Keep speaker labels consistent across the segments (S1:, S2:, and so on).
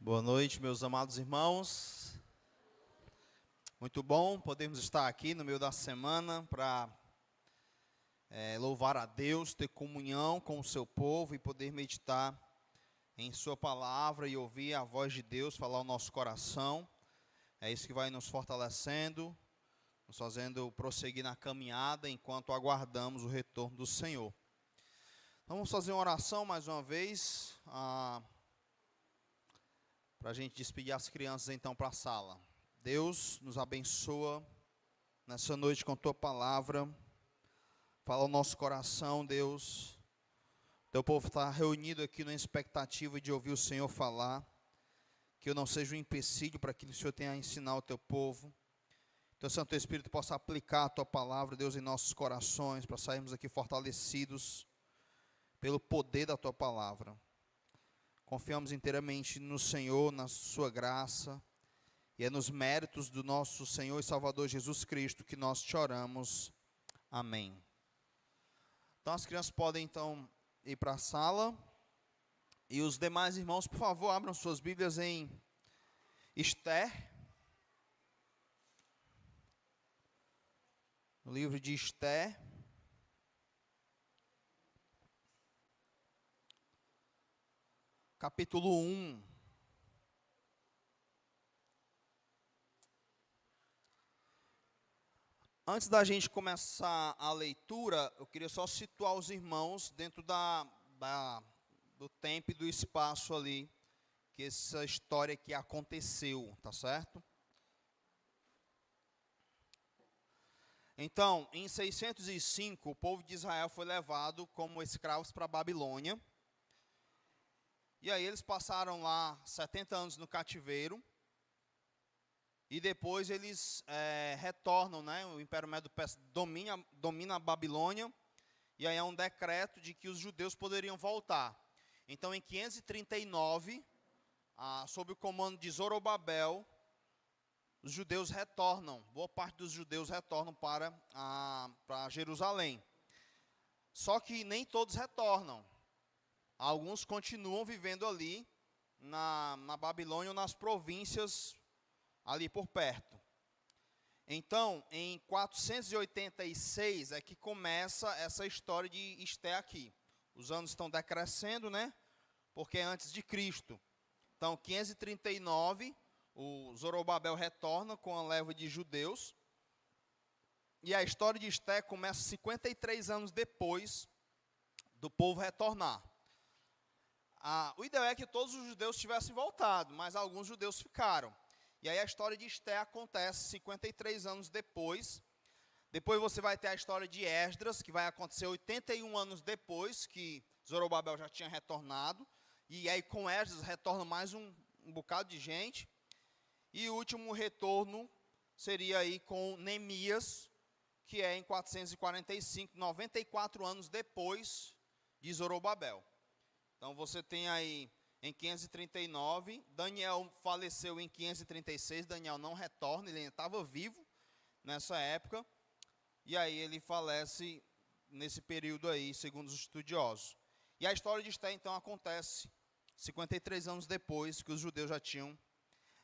S1: Boa noite, meus amados irmãos. Muito bom podermos estar aqui no meio da semana para louvar a Deus, ter comunhão com o seu povo e poder meditar em sua palavra e ouvir a voz de Deus falar ao nosso coração. É isso que vai nos fortalecendo, nos fazendo prosseguir na caminhada enquanto aguardamos o retorno do Senhor. Então vamos fazer uma oração mais uma vez, para a gente despedir as crianças então para a sala. Deus nos abençoa nessa noite com a Tua palavra. Fala ao nosso coração, Deus. Teu povo está reunido aqui na expectativa de ouvir o Senhor falar. Que eu não seja um empecilho para aquilo que o Senhor tenha a ensinar ao Teu povo. Teu Santo Espírito possa aplicar a Tua palavra, Deus, em nossos corações, para sairmos aqui fortalecidos pelo poder da Tua palavra. Confiamos inteiramente no Senhor, na sua graça, e é nos méritos do nosso Senhor e Salvador Jesus Cristo que nós te oramos. Amém. Então as crianças podem então ir para a sala, e os demais irmãos, por favor, abram suas Bíblias em Esther, no livro de Esther. Capítulo 1. Antes da gente começar a leitura, eu queria só situar os irmãos dentro do tempo e do espaço ali, que essa história aqui aconteceu, tá certo? Então, em 605, o povo de Israel foi levado como escravos para a Babilônia. E aí eles passaram lá 70 anos no cativeiro. E depois eles retornam, né? O Império Medo-Persa domina a Babilônia. E aí há um decreto de que os judeus poderiam voltar. Então em 539, sob o comando de Zorobabel, os judeus retornam. Boa parte dos judeus retornam para Jerusalém. Só que nem todos retornam. Alguns continuam vivendo ali na Babilônia ou nas províncias ali por perto. Então, em 486 é que começa essa história de Esther aqui. Os anos estão decrescendo, né? Porque é antes de Cristo. Então, 539, o Zorobabel retorna com a leva de judeus. E a história de Esther começa 53 anos depois do povo retornar. O ideal é que todos os judeus tivessem voltado, mas alguns judeus ficaram. E aí a história de Esther acontece 53 anos depois. Depois você vai ter a história de Esdras, que vai acontecer 81 anos depois que Zorobabel já tinha retornado. E aí com Esdras retorna mais um bocado de gente. E o último retorno seria aí com Neemias, que é em 445, 94 anos depois de Zorobabel. Então você tem aí em 539, Daniel faleceu em 536, Daniel não retorna, ele ainda estava vivo nessa época, e aí ele falece nesse período aí, segundo os estudiosos. E a história de Esther então acontece 53 anos depois que os judeus já tinham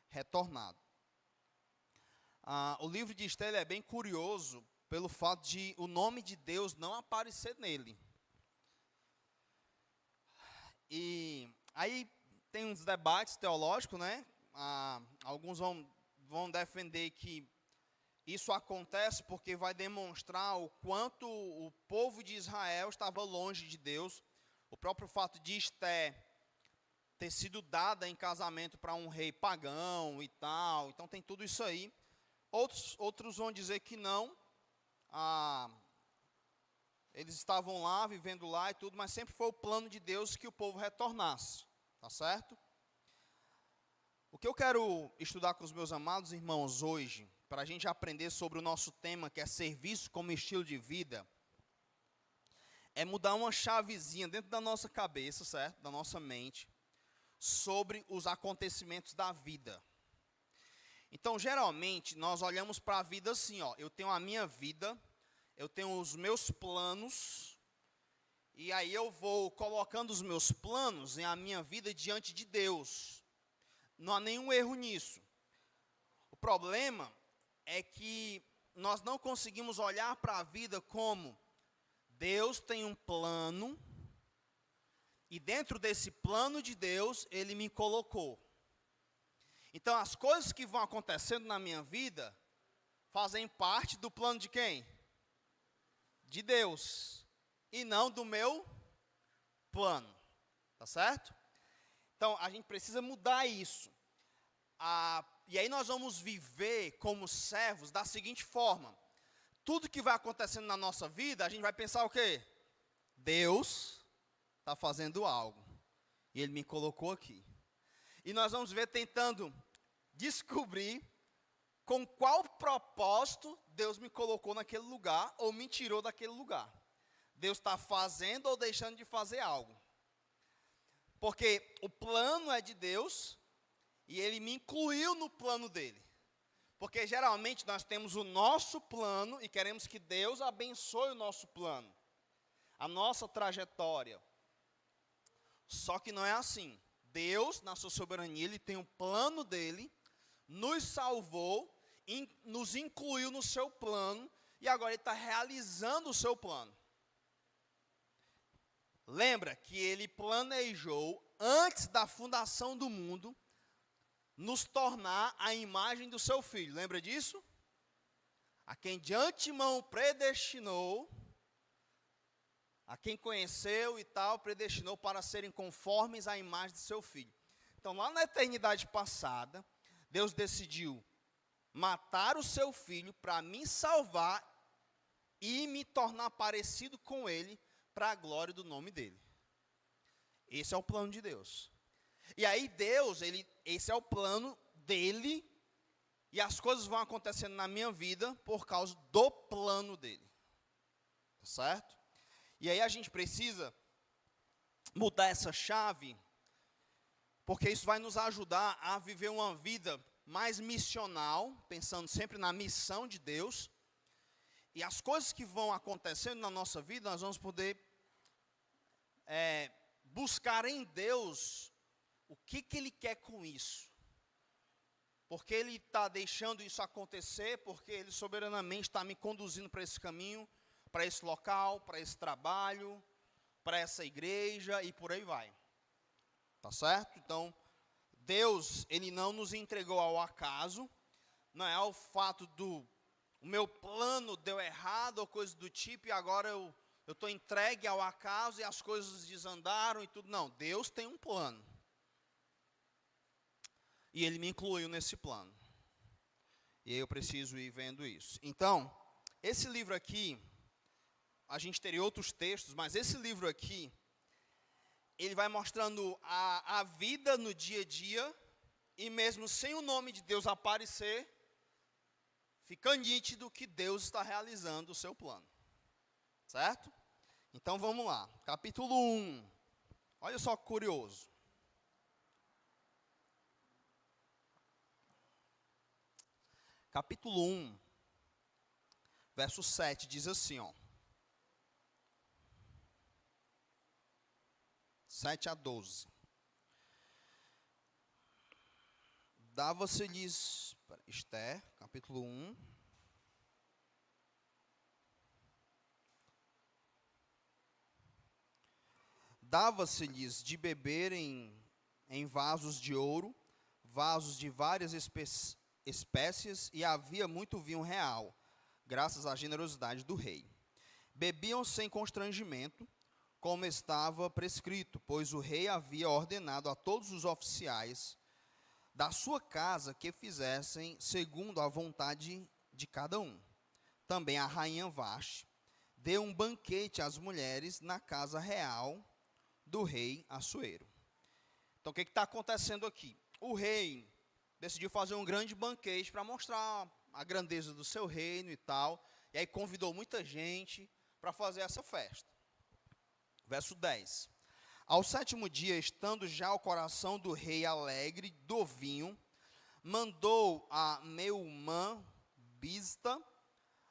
S1: retornado. O livro de Esther é bem curioso pelo fato de o nome de Deus não aparecer nele. E aí tem uns debates teológicos, né? Alguns vão defender que isso acontece porque vai demonstrar o quanto o povo de Israel estava longe de Deus. O próprio fato de Esther ter sido dada em casamento para um rei pagão e tal. Então tem tudo isso aí. Outros vão dizer que não. Eles estavam lá, vivendo lá e tudo, mas sempre foi o plano de Deus que o povo retornasse, tá certo? O que eu quero estudar com os meus amados irmãos hoje, para a gente aprender sobre o nosso tema, que é serviço como estilo de vida, é mudar uma chavezinha dentro da nossa cabeça, certo? Da nossa mente, sobre os acontecimentos da vida. Então, geralmente, nós olhamos para a vida assim, ó, eu tenho a minha vida, eu tenho os meus planos, e aí eu vou colocando os meus planos em a minha vida diante de Deus. não há nenhum erro nisso. O problema é que nós não conseguimos olhar para a vida como Deus tem um plano, e dentro desse plano de Deus, Ele me colocou. Então, as coisas que vão acontecendo na minha vida fazem parte do plano de quem? De Deus, e não do meu plano, tá certo? Então, a gente precisa mudar isso. E aí nós vamos viver como servos da seguinte forma. Tudo que vai acontecendo na nossa vida, a gente vai pensar o quê? Deus está fazendo algo, e Ele me colocou aqui. E nós vamos ver tentando descobrir com qual propósito Deus me colocou naquele lugar, ou me tirou daquele lugar. Deus está fazendo ou deixando de fazer algo. Porque o plano é de Deus, e Ele me incluiu no plano dEle. Porque geralmente nós temos o nosso plano, e queremos que Deus abençoe o nosso plano, a nossa trajetória. Só que não é assim. Deus, na sua soberania, Ele tem um plano dEle, nos salvou, nos incluiu no seu plano, e agora Ele está realizando o seu plano. Lembra que Ele planejou, antes da fundação do mundo, nos tornar a imagem do seu Filho. Lembra disso? A quem de antemão predestinou, a quem conheceu e tal, predestinou para serem conformes à imagem de seu Filho. Então, lá na eternidade passada, Deus decidiu matar o seu Filho para me salvar e me tornar parecido com Ele, para a glória do nome dEle. Esse é o plano de Deus. E aí Deus, esse é o plano dEle, e as coisas vão acontecendo na minha vida por causa do plano dEle. Tá certo? E aí a gente precisa mudar essa chave, porque isso vai nos ajudar a viver uma vida mais missional, pensando sempre na missão de Deus. E as coisas que vão acontecendo na nossa vida, nós vamos poder buscar em Deus o que Ele quer com isso. Porque Ele está deixando isso acontecer, porque Ele soberanamente está me conduzindo para esse caminho, para esse local, para esse trabalho, para essa igreja e por aí vai. Tá certo? Então, Deus, Ele não nos entregou ao acaso, não é ao fato do o meu plano deu errado ou coisa do tipo, e agora eu estou entregue ao acaso e as coisas desandaram e tudo. Não, Deus tem um plano. E Ele me incluiu nesse plano. E eu preciso ir vendo isso. Então, esse livro aqui, a gente teria outros textos, mas esse livro aqui, ele vai mostrando a vida no dia a dia, e mesmo sem o nome de Deus aparecer, fica nítido que Deus está realizando o seu plano. Certo? Então vamos lá. Capítulo 1. Olha só que curioso. Capítulo 1, verso 7, diz assim, ó. 7 a 12. Dava-se-lhes, Esther, capítulo 1. Dava-se-lhes de beber em vasos de ouro, vasos de várias espécies, e havia muito vinho real, graças à generosidade do rei. Bebiam sem constrangimento, como estava prescrito, pois o rei havia ordenado a todos os oficiais da sua casa que fizessem segundo a vontade de cada um. Também a rainha Vaste deu um banquete às mulheres na casa real do rei Assuero. Então, o que está acontecendo aqui? O rei decidiu fazer um grande banquete para mostrar a grandeza do seu reino e tal, e aí convidou muita gente para fazer essa festa. Verso 10. Ao 7º dia, estando já o coração do rei alegre do vinho, mandou a Meumã, Bizta,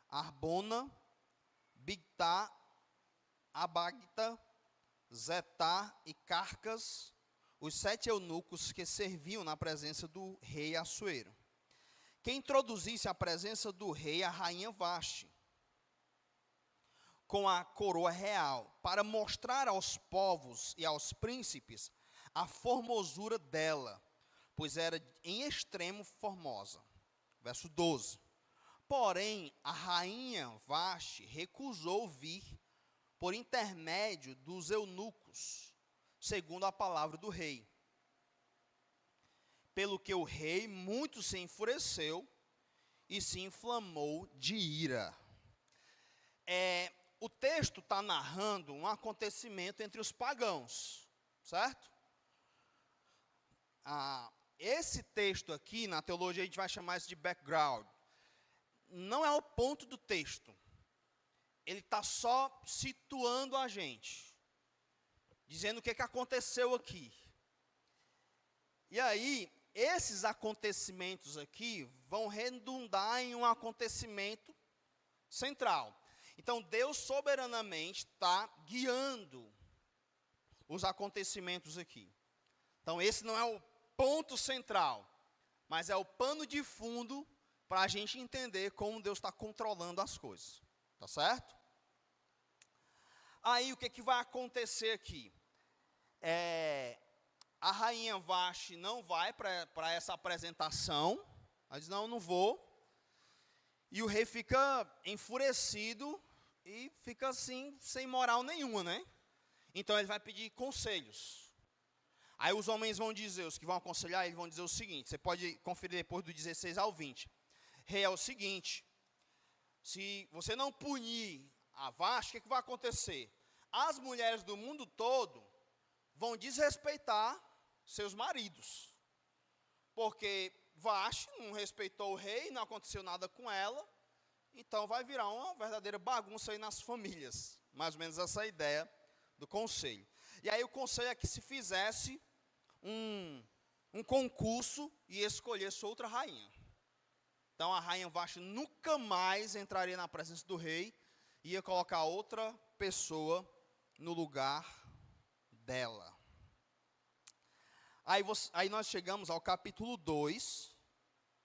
S1: Arbona, Bigtá, Abagta, Zetá e Carcas, os 7 eunucos que serviam na presença do rei Assuero. Que introduzisse à presença do rei a rainha Vaste, com a coroa real, para mostrar aos povos e aos príncipes a formosura dela, pois era em extremo formosa. Verso 12. Porém, a rainha Vaste recusou vir por intermédio dos eunucos, segundo a palavra do rei. Pelo que o rei muito se enfureceu e se inflamou de ira. O texto está narrando um acontecimento entre os pagãos, certo? Esse texto aqui, na teologia, a gente vai chamar isso de background. Não é o ponto do texto. Ele está só situando a gente, dizendo o que aconteceu aqui. E aí, esses acontecimentos aqui vão redundar em um acontecimento central. Então, Deus soberanamente está guiando os acontecimentos aqui. Então, esse não é o ponto central, mas é o pano de fundo para a gente entender como Deus está controlando as coisas. Tá certo? Aí, o que vai acontecer aqui? A rainha Vaste não vai para essa apresentação. Ela diz, não vou. E o rei fica enfurecido e fica assim, sem moral nenhuma, né? Então ele vai pedir conselhos. Aí os homens vão dizer, os que vão aconselhar, eles vão dizer o seguinte, você pode conferir depois do 16 ao 20. Rei, é o seguinte, se você não punir a Vaste, o que vai acontecer? As mulheres do mundo todo vão desrespeitar seus maridos. Porque Vaste não respeitou o rei, não aconteceu nada com ela, então vai virar uma verdadeira bagunça aí nas famílias. Mais ou menos essa é a ideia do conselho. E aí o conselho é que se fizesse um concurso e escolhesse outra rainha. Então a rainha Vaste nunca mais entraria na presença do rei, ia colocar outra pessoa no lugar dela. Aí nós chegamos ao capítulo 2.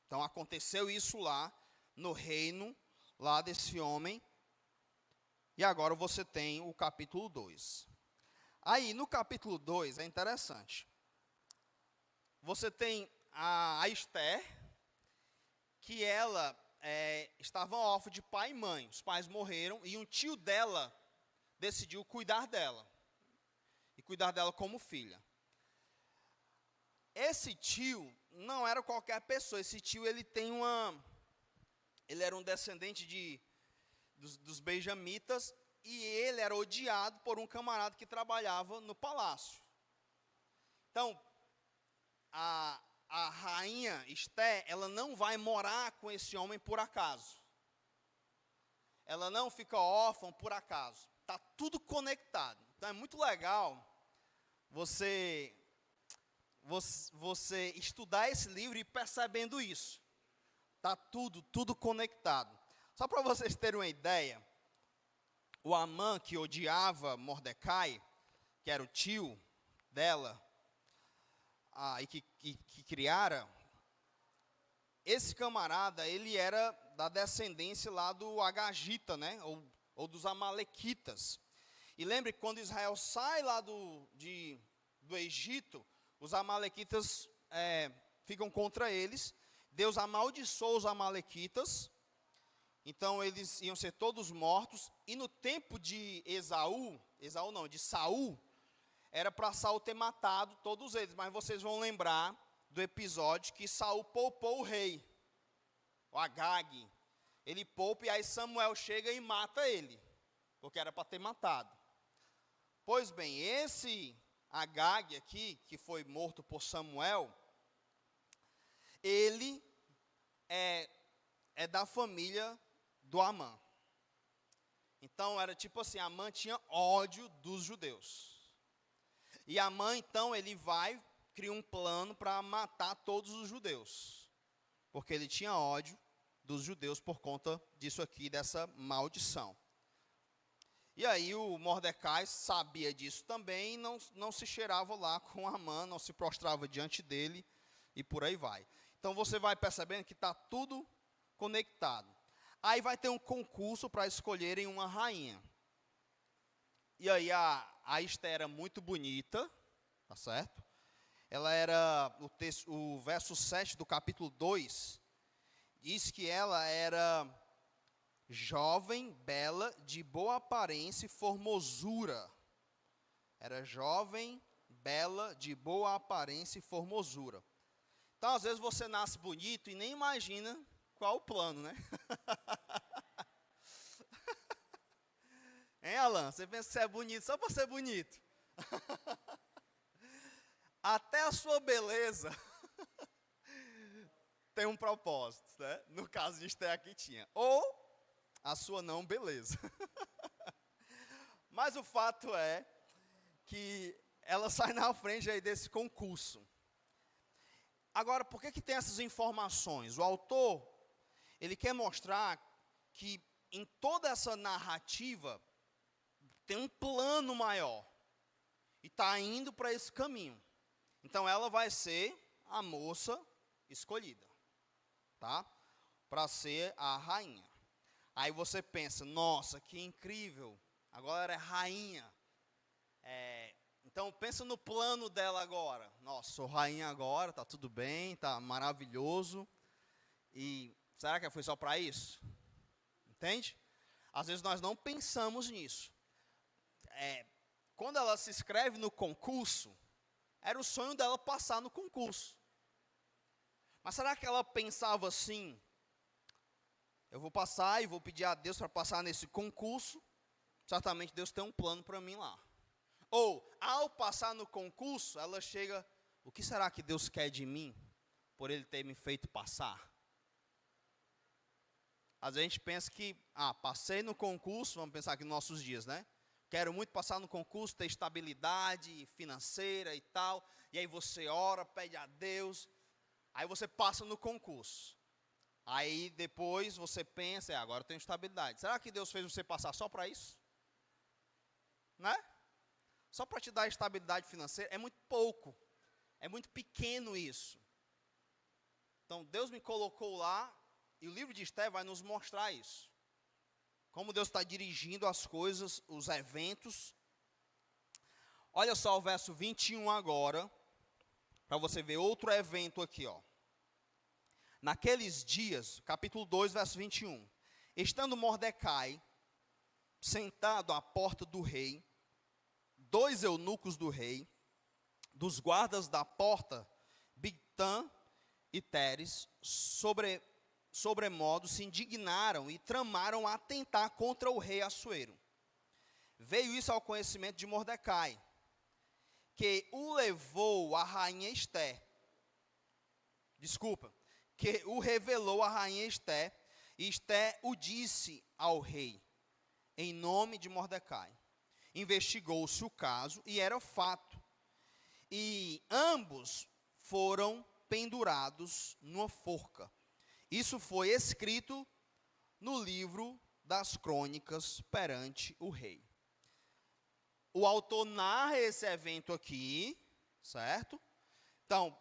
S1: Então aconteceu isso lá, no reino, lá desse homem. E agora você tem o capítulo 2. Aí no capítulo 2 é interessante. Você tem a Esther, que ela estava órfã de pai e mãe. Os pais morreram e um tio dela decidiu cuidar dela. E cuidar dela como filha. Esse tio não era qualquer pessoa. Esse tio, ele era um descendente dos benjamitas, e ele era odiado por um camarada que trabalhava no palácio. Então, a rainha Esther, ela não vai morar com esse homem por acaso. Ela não fica órfã por acaso. Está tudo conectado. Então, é muito legal você estudar esse livro e percebendo isso. Está tudo conectado. Só para vocês terem uma ideia, o Amã, que odiava Mordecai, que era o tio dela, e que criara, esse camarada, ele era da descendência lá do Agagita, né? Ou dos Amalequitas. E lembre que quando Israel sai lá do Egito, os amalequitas ficam contra eles. Deus amaldiçoou os amalequitas. Então eles iam ser todos mortos. E no tempo de de Saul, era para Saul ter matado todos eles. Mas vocês vão lembrar do episódio que Saul poupou o rei, o Agag. Ele poupa e aí Samuel chega e mata ele, porque era para ter matado. Pois bem, esse Agag aqui, que foi morto por Samuel, ele é da família do Amã. Então era tipo assim, Amã tinha ódio dos judeus. E Amã, então, ele cria um plano para matar todos os judeus. Porque ele tinha ódio dos judeus por conta disso aqui, dessa maldição. E aí o Mordecai sabia disso também, e não se cheirava lá com Amã, não se prostrava diante dele, e por aí vai. Então você vai percebendo que está tudo conectado. Aí vai ter um concurso para escolherem uma rainha. E aí a Esther era muito bonita, tá certo? Ela era, o verso 7 do capítulo 2, diz que ela era jovem, bela, de boa aparência e formosura. Era jovem, bela, de boa aparência e formosura. Então, às vezes, você nasce bonito e nem imagina qual o plano, né? Hein, Alan? Você pensa que você é bonito só para ser bonito. Até a sua beleza tem um propósito, né? No caso de Esther aqui tinha. Ou a sua não beleza. Mas o fato é que ela sai na frente aí desse concurso. Agora, por que tem essas informações? O autor, ele quer mostrar que em toda essa narrativa tem um plano maior. E está indo para esse caminho. Então, ela vai ser a moça escolhida, tá? Para ser a rainha. Aí você pensa, nossa, que incrível, agora ela é rainha. Então pensa no plano dela agora. Nossa, sou rainha agora, tá tudo bem, tá maravilhoso. E será que foi só para isso? Entende? Às vezes nós não pensamos nisso. Quando ela se inscreve no concurso, era o sonho dela passar no concurso. Mas será que ela pensava assim? Eu vou passar e vou pedir a Deus para passar nesse concurso. Certamente Deus tem um plano para mim lá. Ou, ao passar no concurso, ela chega, o que será que Deus quer de mim, por Ele ter me feito passar? Às vezes a gente pensa que, passei no concurso, vamos pensar aqui nos nossos dias, né? Quero muito passar no concurso, ter estabilidade financeira e tal. E aí você ora, pede a Deus, aí você passa no concurso. Aí depois você pensa, agora eu tenho estabilidade. Será que Deus fez você passar só para isso? Né? Só para te dar estabilidade financeira? É muito pouco. É muito pequeno isso. Então Deus me colocou lá, e o livro de Esther vai nos mostrar isso. Como Deus está dirigindo as coisas, os eventos. Olha só o verso 21 agora, para você ver outro evento aqui, ó. Naqueles dias, capítulo 2, verso 21. Estando Mordecai sentado à porta do rei, 2 eunucos do rei, dos guardas da porta, Bigtã e Teres, sobremodo se indignaram e tramaram atentar contra o rei Assuero. Veio isso ao conhecimento de Mordecai, que o levou a rainha Esther. Que o revelou a rainha Esther, e Esther o disse ao rei, em nome de Mordecai. Investigou-se o caso, e era fato. E ambos foram pendurados numa forca. Isso foi escrito no livro das crônicas perante o rei. O autor narra esse evento aqui, certo? Então,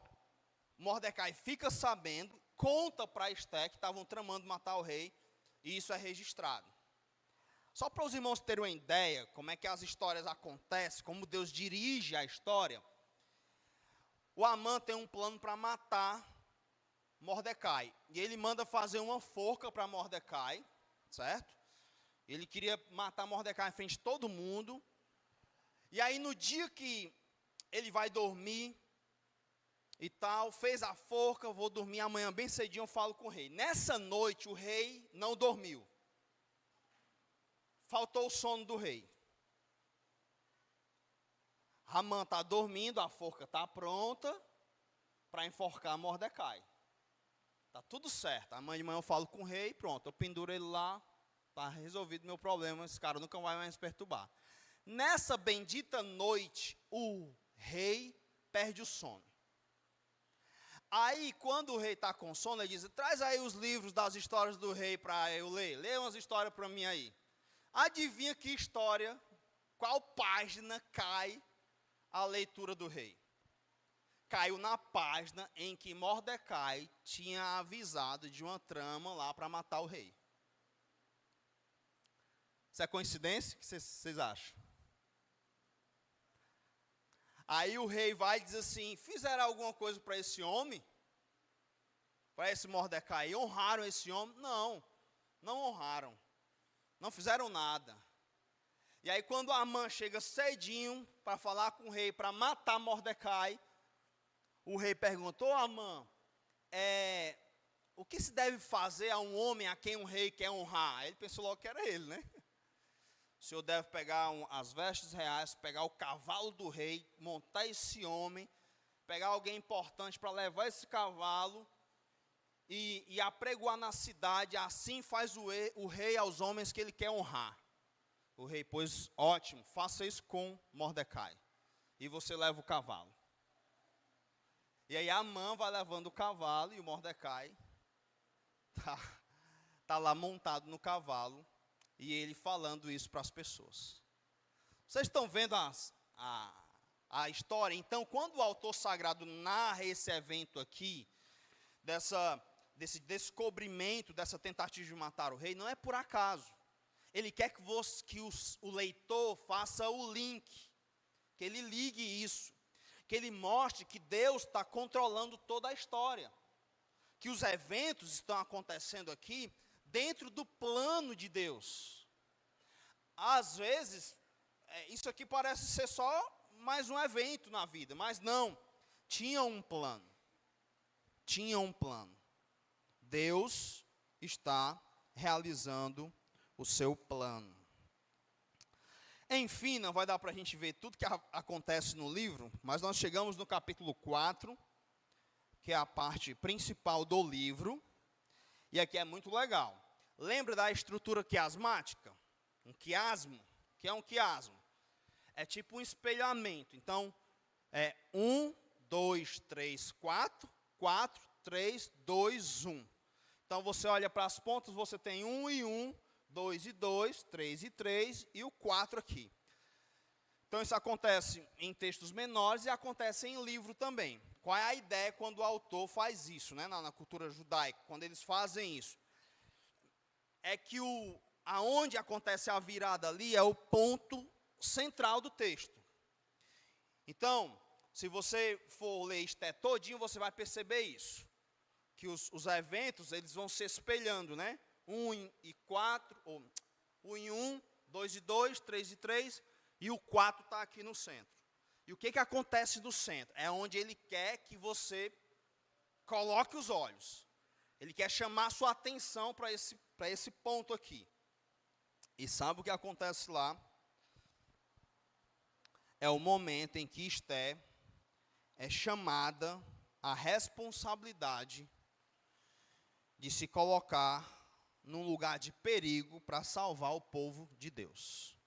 S1: Mordecai fica sabendo, conta para Esther que estavam tramando matar o rei, e isso é registrado. Só para os irmãos terem uma ideia, como é que as histórias acontecem, como Deus dirige a história, o Amã tem um plano para matar Mordecai, e ele manda fazer uma forca para Mordecai, certo? Ele queria matar Mordecai em frente de todo mundo, e aí no dia que ele vai dormir, e tal, fez a forca, vou dormir amanhã bem cedinho, eu falo com o rei. Nessa noite o rei não dormiu. Faltou o sono do rei. Amã está dormindo, a forca está pronta para enforcar Mordecai. Está tudo certo. Amanhã de manhã eu falo com o rei, pronto, eu penduro ele lá, está resolvido meu problema, esse cara nunca vai mais perturbar. Nessa bendita noite, o rei perde o sono. Aí, quando o rei está com sono, ele diz, traz aí os livros das histórias do rei para eu ler. Lê umas histórias para mim aí. Adivinha que história, qual página cai a leitura do rei? Caiu na página em que Mordecai tinha avisado de uma trama lá para matar o rei. Isso é coincidência? O que vocês acham? Aí o rei vai e diz assim, fizeram alguma coisa para esse homem? Para esse Mordecai? Honraram esse homem? Não, não honraram. Não fizeram nada. E aí quando Amã chega cedinho para falar com o rei, para matar Mordecai, o rei perguntou, Amã, o que se deve fazer a um homem a quem um rei quer honrar? Aí ele pensou logo que era ele, né? O senhor deve pegar as vestes reais, pegar o cavalo do rei, montar esse homem, pegar alguém importante para levar esse cavalo e apregoar na cidade, assim faz o rei aos homens que ele quer honrar. O rei, pois, ótimo, faça isso com Mordecai. E você leva o cavalo. E aí Amã vai levando o cavalo e o Mordecai tá lá montado no cavalo e ele falando isso para as pessoas. Vocês estão vendo a história? Então, quando o autor sagrado narra esse evento aqui, desse descobrimento, dessa tentativa de matar o rei, não é por acaso. Ele quer que o leitor faça o link, que ele ligue isso. Que ele mostre que Deus está controlando toda a história. Que os eventos estão acontecendo aqui dentro do plano de Deus. Às vezes, isso aqui parece ser só mais um evento na vida, mas não. Tinha um plano. Tinha um plano. Deus está realizando o seu plano. Enfim, não vai dar para a gente ver tudo que acontece no livro, mas nós chegamos no capítulo 4, que é a parte principal do livro, e aqui é muito legal. Lembra da estrutura quiasmática? Um quiasmo. O que é um quiasmo? É tipo um espelhamento. Então, 1, 2, 3, 4, 4, 3, 2, 1. Então, você olha para as pontas, você tem 1 e 1, 2 e 2, 3 e 3 e o 4 aqui. Então isso acontece em textos menores e acontece em livro também. Qual é a ideia quando o autor faz isso, né, na cultura judaica, quando eles fazem isso? É que aonde acontece a virada ali é o ponto central do texto. Então, se você for ler isto todinho, você vai perceber isso. Que os eventos, eles vão se espelhando, né? 1 e 4, ou 1 e 1, 2 e 2, 3 e 3, e o 4 está aqui no centro. E o que acontece no centro? É onde ele quer que você coloque os olhos. Ele quer chamar a sua atenção para esse ponto aqui. E sabe o que acontece lá? É o momento em que Esté é chamada à responsabilidade de se colocar num lugar de perigo para salvar o povo de Deus.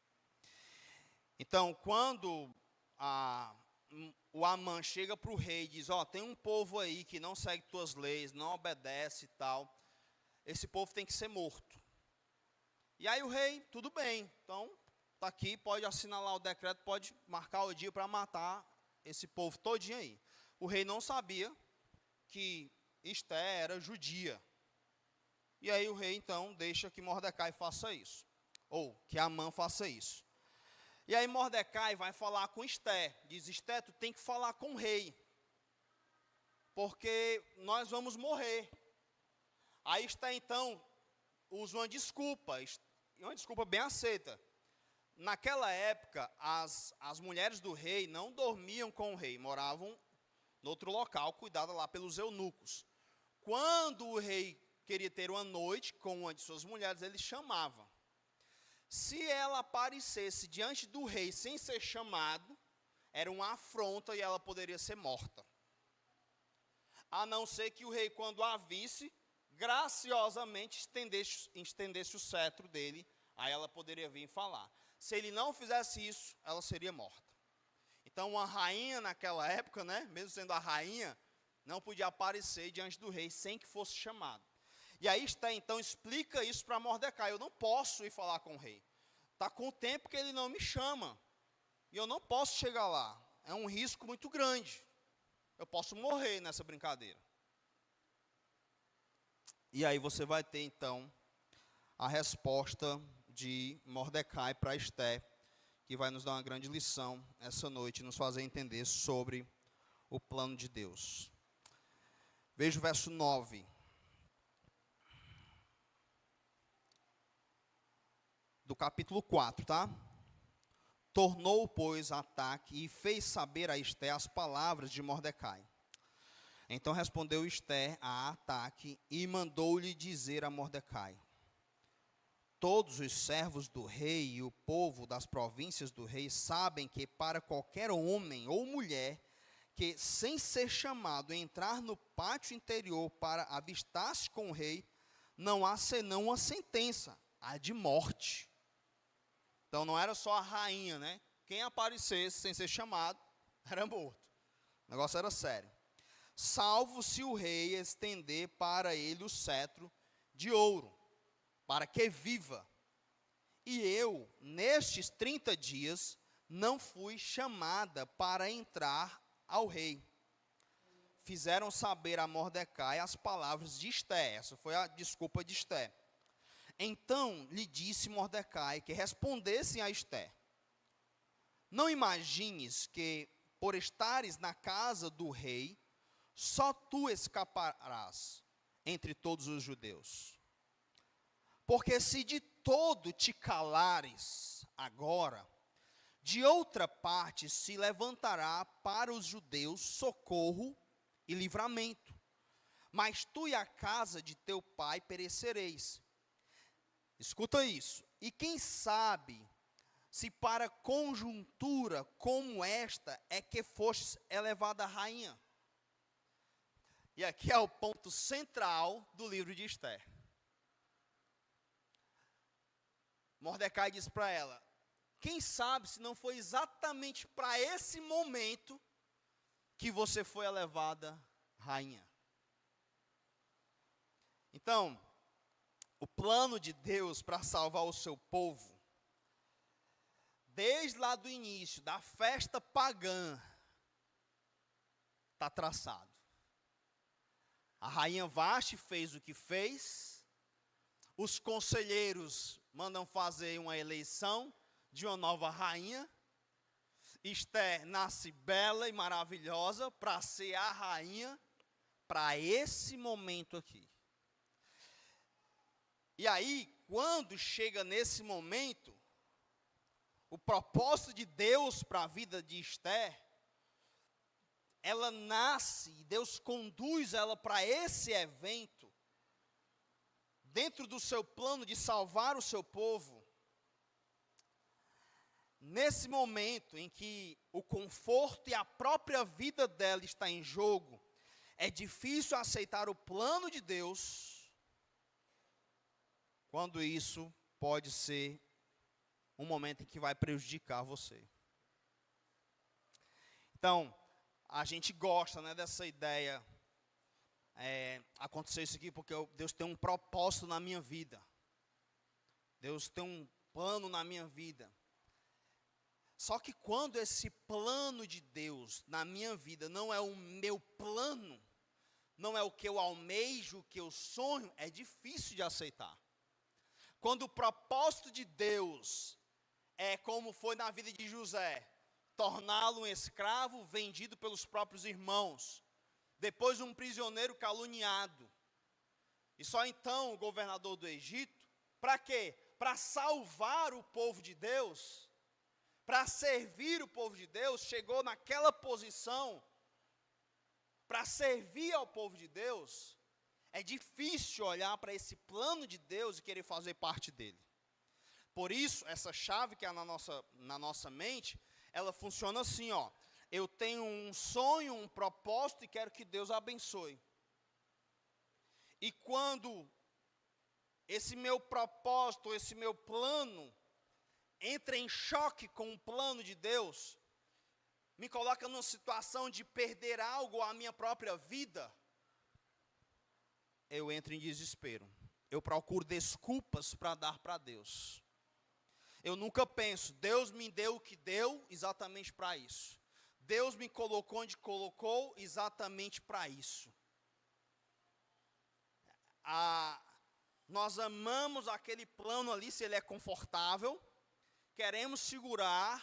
S1: Então, quando o Amã chega para o rei e diz, tem um povo aí que não segue tuas leis, não obedece e tal, esse povo tem que ser morto. E aí o rei, tudo bem, então está aqui, pode assinar lá o decreto, pode marcar o dia para matar esse povo todinho aí. O rei não sabia que Esté era judia. E aí o rei, então, deixa que Mordecai faça isso. Ou que Amã faça isso. E aí Mordecai vai falar com Esté. Diz, Esté, tu tem que falar com o rei. Porque nós vamos morrer. Aí Esté, então, usa uma desculpa bem aceita. Naquela época, as mulheres do rei não dormiam com o rei. Moravam em outro local, cuidada lá pelos eunucos. Quando o rei queria ter uma noite com uma de suas mulheres, ele chamava. Se ela aparecesse diante do rei sem ser chamado, era uma afronta e ela poderia ser morta. A não ser que o rei, quando a visse, graciosamente estendesse o cetro dele, aí ela poderia vir falar. Se ele não fizesse isso, ela seria morta. Então, uma rainha naquela época, né, mesmo sendo a rainha, não podia aparecer diante do rei sem que fosse chamado. E aí Esté, então, explica isso para Mordecai. Eu não posso ir falar com o rei. Está com o tempo que ele não me chama. E eu não posso chegar lá. É um risco muito grande. Eu posso morrer nessa brincadeira. E aí você vai ter, então, a resposta de Mordecai para Esté, que vai nos dar uma grande lição essa noite, nos fazer entender sobre o plano de Deus. Veja o verso 9. Do capítulo 4, tá? Tornou, pois, Ataque e fez saber a Esté as palavras de Mordecai. Então respondeu Esté a Ataque e mandou-lhe dizer a Mordecai: todos os servos do rei e o povo das províncias do rei sabem que para qualquer homem ou mulher que, sem ser chamado, entrar no pátio interior para avistar-se com o rei, não há senão uma sentença, a de morte. Então não era só a rainha, né? Quem aparecesse sem ser chamado, era morto. O negócio era sério. Salvo se o rei estender para ele o cetro de ouro, para que viva. E eu, nestes 30 dias, não fui chamada para entrar ao rei. Fizeram saber a Mordecai as palavras de Esté. Essa foi a desculpa de Esté. Então lhe disse Mordecai que respondessem a Esté: não imagines que, por estares na casa do rei, só tu escaparás entre todos os judeus. Porque se de todo te calares agora, de outra parte se levantará para os judeus socorro e livramento. Mas tu e a casa de teu pai perecereis. Escuta isso. E quem sabe se para conjuntura como esta é que fostes elevada a rainha. E aqui é o ponto central do livro de Esté. Mordecai diz para ela: quem sabe se não foi exatamente para esse momento que você foi elevada rainha. Então, o plano de Deus para salvar o seu povo, desde lá do início, da festa pagã, está traçado. A rainha Vaste fez o que fez, os conselheiros mandam fazer uma eleição de uma nova rainha. Esté nasce bela e maravilhosa para ser a rainha para esse momento aqui. E aí, quando chega nesse momento, o propósito de Deus para a vida de Esté, ela nasce, Deus conduz ela para esse evento, dentro do seu plano de salvar o seu povo. Nesse momento em que o conforto e a própria vida dela está em jogo, é difícil aceitar o plano de Deus, quando isso pode ser um momento em que vai prejudicar você. Então, a gente gosta, né, dessa ideia. Aconteceu isso aqui porque Deus tem um propósito na minha vida. Deus tem um plano na minha vida. Só que quando esse plano de Deus na minha vida não é o meu plano, não é o que eu almejo, o que eu sonho, é difícil de aceitar. Quando o propósito de Deus é como foi na vida de José, torná-lo um escravo vendido pelos próprios irmãos, depois um prisioneiro caluniado, e só então o governador do Egito, para quê? Para salvar o povo de Deus, para servir o povo de Deus, chegou naquela posição, para servir ao povo de Deus. É difícil olhar para esse plano de Deus e querer fazer parte dele. Por isso, essa chave que é na nossa mente, ela funciona assim, ó. Eu tenho um sonho, um propósito e quero que Deus abençoe. E quando esse meu propósito, esse meu plano, entra em choque com o plano de Deus, me coloca numa situação de perder algo à minha própria vida, eu entro em desespero. Eu procuro desculpas para dar para Deus. Eu nunca penso, Deus me deu o que deu exatamente para isso. Deus me colocou onde colocou exatamente para isso. Nós amamos aquele plano ali, se ele é confortável, queremos segurar,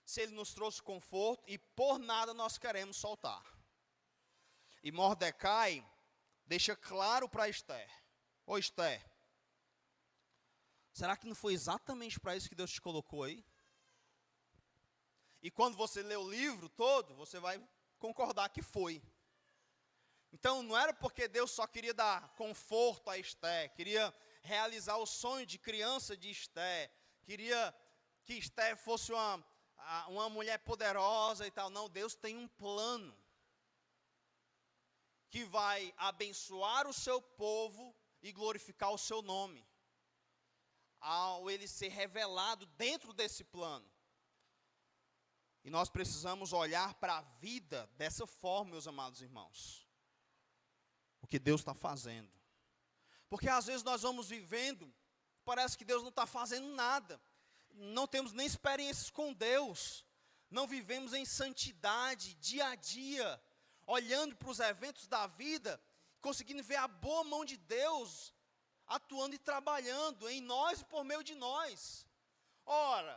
S1: se ele nos trouxe conforto, e por nada nós queremos soltar. E Mordecai deixa claro para Esther: ô Esther, será que não foi exatamente para isso que Deus te colocou aí? E quando você lê o livro todo, você vai concordar que foi. Então não era porque Deus só queria dar conforto a Esther, queria realizar o sonho de criança de Esther, queria que Esther fosse uma mulher poderosa e tal. Não, Deus tem um plano que vai abençoar o seu povo e glorificar o seu nome, ao ele ser revelado dentro desse plano. E nós precisamos olhar para a vida dessa forma, meus amados irmãos. O que Deus está fazendo. Porque às vezes nós vamos vivendo, parece que Deus não está fazendo nada. Não temos nem experiências com Deus. Não vivemos em santidade, dia a dia, olhando para os eventos da vida, conseguindo ver a boa mão de Deus, atuando e trabalhando em nós e por meio de nós. Ora,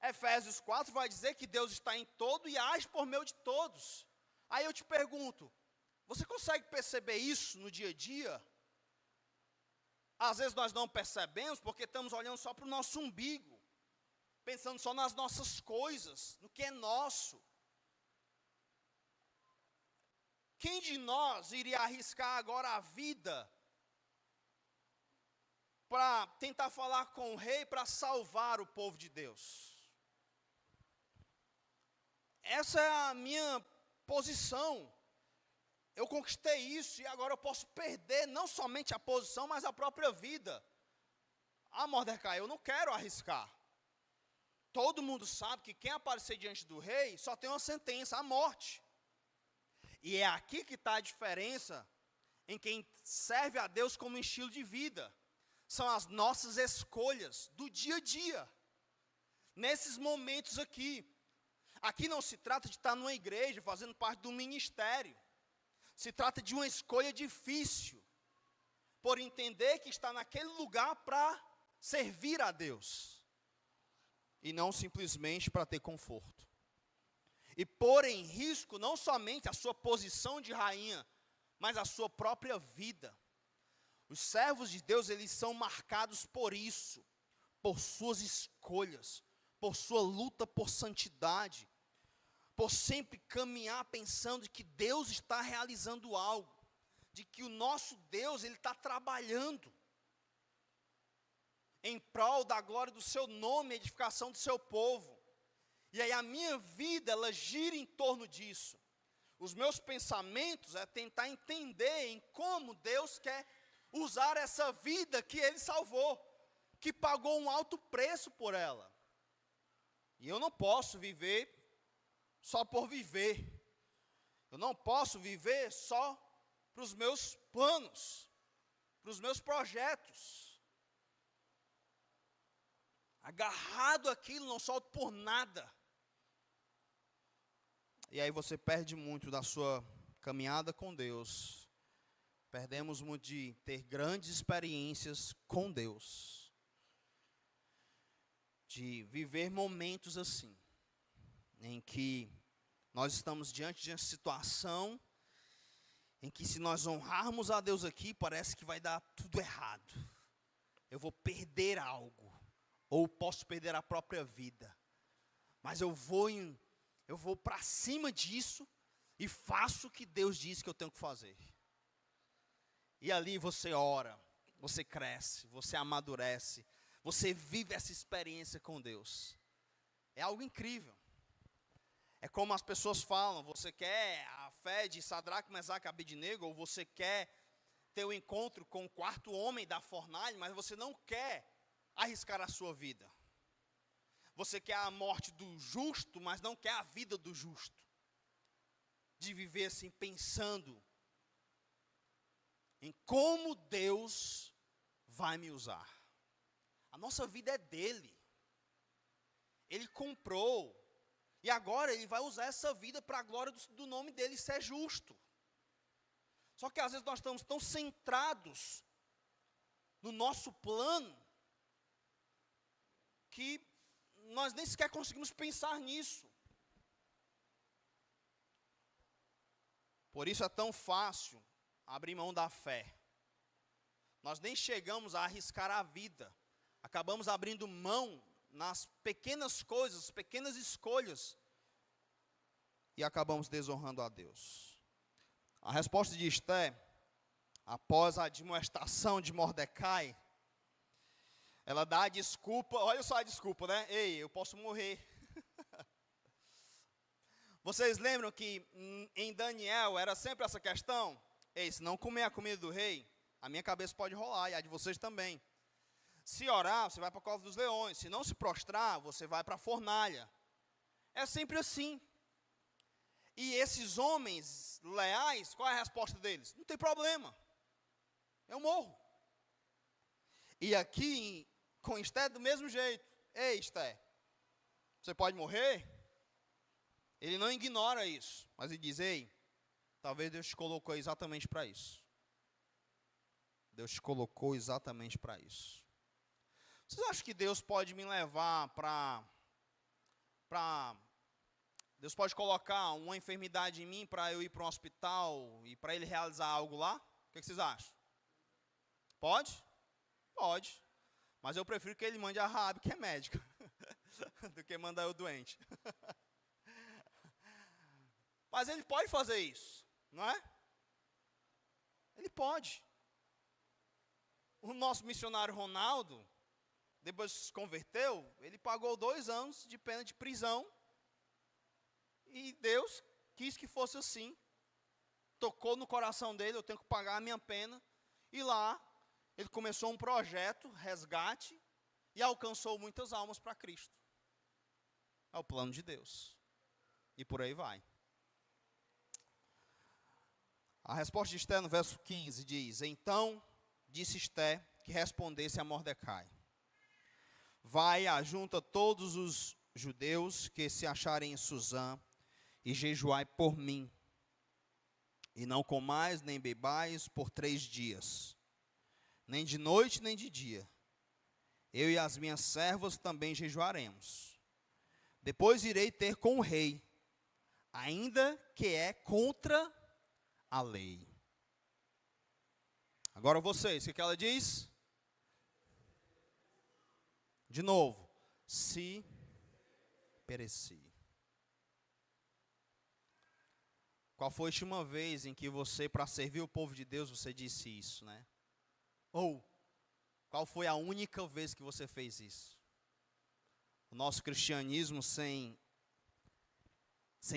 S1: Efésios 4 vai dizer que Deus está em todo e age por meio de todos. Aí eu te pergunto, você consegue perceber isso no dia a dia? Às vezes nós não percebemos porque estamos olhando só para o nosso umbigo, pensando só nas nossas coisas, no que é nosso. Quem de nós iria arriscar agora a vida para tentar falar com o rei para salvar o povo de Deus? Essa é a minha posição. Eu conquistei isso e agora eu posso perder não somente a posição, mas a própria vida. Mordecai, eu não quero arriscar. Todo mundo sabe que quem aparecer diante do rei só tem uma sentença, a morte. E é aqui que está a diferença em quem serve a Deus como estilo de vida. São as nossas escolhas do dia a dia. Nesses momentos aqui. Aqui não se trata de estar numa igreja, fazendo parte do ministério. Se trata de uma escolha difícil, por entender que está naquele lugar para servir a Deus, e não simplesmente para ter conforto. E pôr em risco não somente a sua posição de rainha, mas a sua própria vida. Os servos de Deus, eles são marcados por isso, por suas escolhas, por sua luta por santidade, por sempre caminhar pensando que Deus está realizando algo, de que o nosso Deus, ele está trabalhando em prol da glória do seu nome, edificação do seu povo. E aí a minha vida, ela gira em torno disso. Os meus pensamentos é tentar entender em como Deus quer usar essa vida que ele salvou, que pagou um alto preço por ela. E eu não posso viver só por viver. Eu não posso viver só para os meus planos, para os meus projetos. Agarrado àquilo, não solto por nada. E aí você perde muito da sua caminhada com Deus. Perdemos muito de ter grandes experiências com Deus. De viver momentos assim, em que nós estamos diante de uma situação em que, se nós honrarmos a Deus aqui, parece que vai dar tudo errado. Eu vou perder algo, ou posso perder a própria vida, mas eu vou para cima disso e faço o que Deus disse que eu tenho que fazer. E ali você ora, você cresce, você amadurece, você vive essa experiência com Deus. É algo incrível. É como as pessoas falam, você quer a fé de Sadraque, Mesaque e Abednego, ou você quer ter um encontro com o quarto homem da fornalha, mas você não quer arriscar a sua vida. Você quer a morte do justo, mas não quer a vida do justo. De viver assim, pensando em como Deus vai me usar. A nossa vida é dele. ele comprou, e agora ele vai usar essa vida para a glória do nome dele ser justo. Só que às vezes nós estamos tão centrados no nosso plano, que nós nem sequer conseguimos pensar nisso. Por isso é tão fácil abrir mão da fé. Nós nem chegamos a arriscar a vida. Acabamos abrindo mão nas pequenas coisas, pequenas escolhas, e acabamos desonrando a Deus. A resposta de Esté, após a admoestação de Mordecai, ela dá a desculpa, olha só a desculpa, né? Ei, eu posso morrer. Vocês lembram que em Daniel era sempre essa questão? Ei, se não comer a comida do rei, a minha cabeça pode rolar, e a de vocês também. Se orar, você vai para a cova dos leões. Se não se prostrar, você vai para a fornalha. É sempre assim. E esses homens leais, qual é a resposta deles? Não tem problema. Eu morro. E aqui, com Esté, do mesmo jeito. Ei, Esté, você pode morrer? Ele não ignora isso, mas ele diz, ei, talvez Deus te colocou exatamente para isso. Deus te colocou exatamente para isso. Vocês acham que Deus pode me levar para Deus pode colocar uma enfermidade em mim para eu ir para um hospital e para ele realizar algo lá? O que vocês acham? Pode? Pode. Mas eu prefiro que ele mande a Raabe, que é médica, do que mandar eu doente. Mas ele pode fazer isso, não é? Ele pode. O nosso missionário Ronaldo, depois que se converteu, ele pagou 2 anos de pena de prisão. E Deus quis que fosse assim. Tocou no coração dele, eu tenho que pagar a minha pena. E lá, ele começou um projeto, resgate, e alcançou muitas almas para Cristo. É o plano de Deus. E por aí vai. A resposta de Esté no verso 15 diz, então disse Esté que respondesse a Mordecai, vai, ajunta todos os judeus que se acharem em Suzã, e jejuai por mim, e não comais nem bebais por 3 dias, nem de noite nem de dia. Eu e as minhas servas também jejuaremos. Depois irei ter com o rei, ainda que é contra a lei. Agora vocês, o que ela diz? De novo, se perecer. Qual foi a última vez em que você, para servir o povo de Deus, você disse isso, né? Ou, qual foi a única vez que você fez isso? O nosso cristianismo sem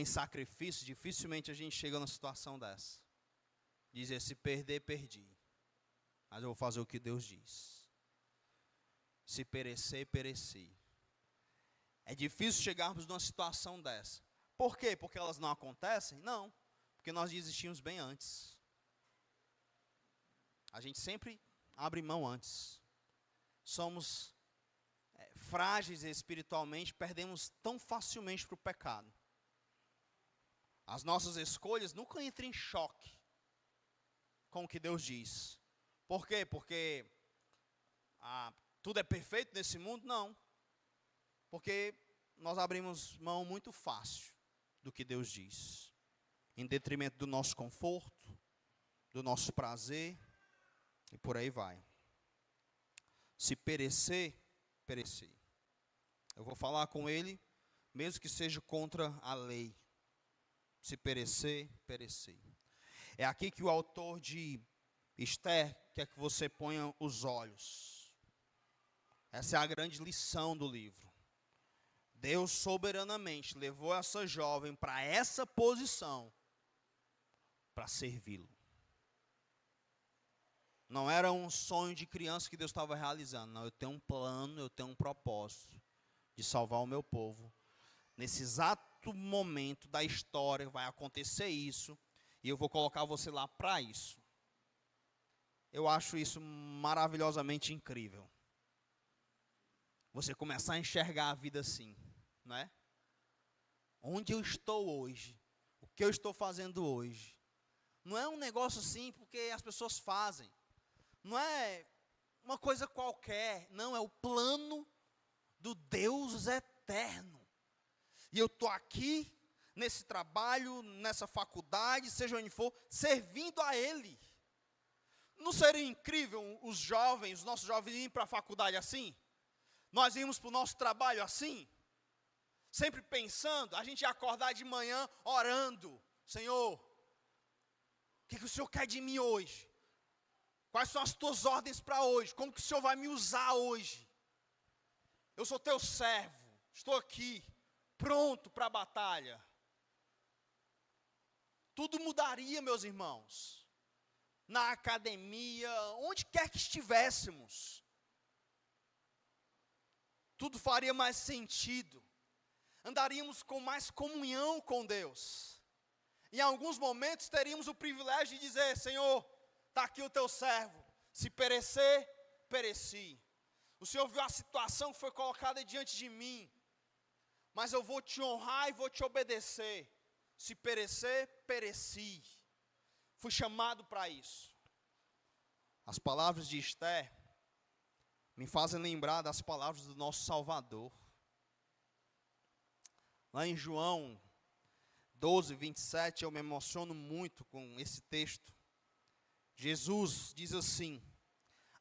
S1: sacrifício, dificilmente a gente chega numa situação dessa. Dizer, se perder, perdi. Mas eu vou fazer o que Deus diz. Se perecer, pereci. É difícil chegarmos numa situação dessa. Por quê? Porque elas não acontecem? Não. Porque nós desistimos bem antes. A gente sempre abre mão antes. Somos frágeis espiritualmente, perdemos tão facilmente para o pecado. As nossas escolhas nunca entram em choque com o que Deus diz. Por quê? Porque tudo é perfeito nesse mundo? Não. Porque nós abrimos mão muito fácil do que Deus diz. Em detrimento do nosso conforto, do nosso prazer, e por aí vai. Se perecer, perecer. Eu vou falar com ele, mesmo que seja contra a lei. Se perecer, perecer. É aqui que o autor de Esté quer que você ponha os olhos. Essa é a grande lição do livro. Deus soberanamente levou essa jovem para essa posição para servi-lo. Não era um sonho de criança que Deus estava realizando. Não, eu tenho um plano, eu tenho um propósito de salvar o meu povo. Nesse exato momento da história vai acontecer isso, e eu vou colocar você lá para isso. Eu acho isso maravilhosamente incrível. Você começar a enxergar a vida assim. não é? Onde eu estou hoje? O que eu estou fazendo hoje? Não é um negócio assim porque as pessoas fazem. Não é uma coisa qualquer. Não, é o plano do Deus eterno. E eu estou aqui, nesse trabalho, nessa faculdade, seja onde for, servindo a Ele. Não seria incrível os jovens, os nossos jovens irem para a faculdade assim? Nós irmos para o nosso trabalho assim? Sempre pensando, a gente ia acordar de manhã orando. Senhor, o que o Senhor quer de mim hoje? Quais são as tuas ordens para hoje? Como que o Senhor vai me usar hoje? Eu sou teu servo, estou aqui, pronto para a batalha. Tudo mudaria, meus irmãos. Na academia, onde quer que estivéssemos. Tudo faria mais sentido. Andaríamos com mais comunhão com Deus. Em alguns momentos teríamos o privilégio de dizer, Senhor, está aqui o teu servo. Se perecer, pereci. O Senhor viu a situação que foi colocada diante de mim. Mas eu vou te honrar e vou te obedecer. Se perecer, pereci. Fui chamado para isso. As palavras de Esther me fazem lembrar das palavras do nosso Salvador. Lá em João 12, 27, eu me emociono muito com esse texto. Jesus diz assim: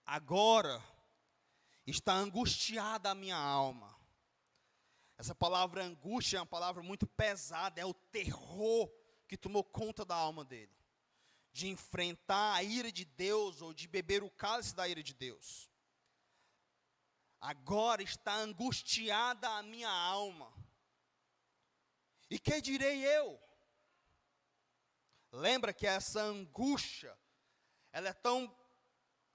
S1: agora está angustiada a minha alma. Essa palavra angústia é uma palavra muito pesada, é o terror que tomou conta da alma dele. De enfrentar a ira de Deus, ou de beber o cálice da ira de Deus. Agora está angustiada a minha alma. E que direi eu? Lembra que essa angústia, ela é tão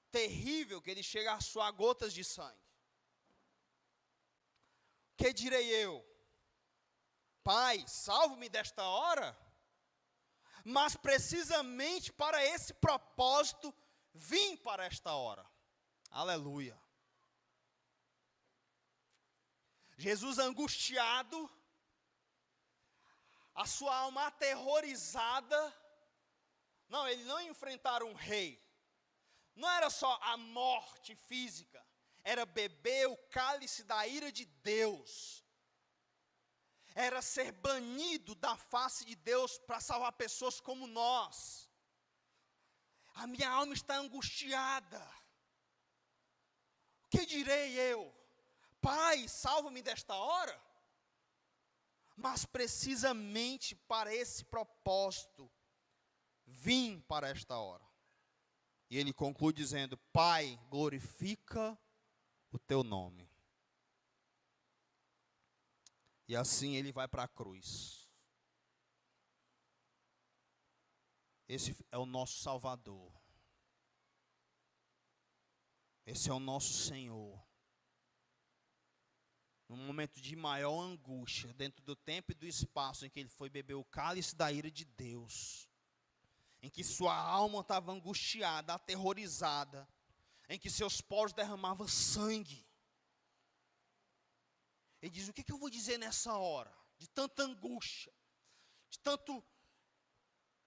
S1: terrível que ele chega a suar gotas de sangue. Que direi eu? Pai, salva-me desta hora? Mas precisamente para esse propósito, vim para esta hora. Aleluia. Jesus angustiado, a sua alma aterrorizada. Não, ele não enfrentara um rei. Não era só a morte física. Era beber o cálice da ira de Deus. Era ser banido da face de Deus para salvar pessoas como nós. A minha alma está angustiada. O que direi eu? Pai, salva-me desta hora? Mas precisamente para esse propósito, vim para esta hora. E ele conclui dizendo: Pai, glorifica o teu nome. E assim ele vai para a cruz. Esse é o nosso Salvador. Esse é o nosso Senhor. Num momento de maior angústia, dentro do tempo e do espaço em que ele foi beber o cálice da ira de Deus, em que sua alma estava angustiada, aterrorizada, em que seus poros derramavam sangue. Ele diz: o que eu vou dizer nessa hora? De tanta angústia, de tanto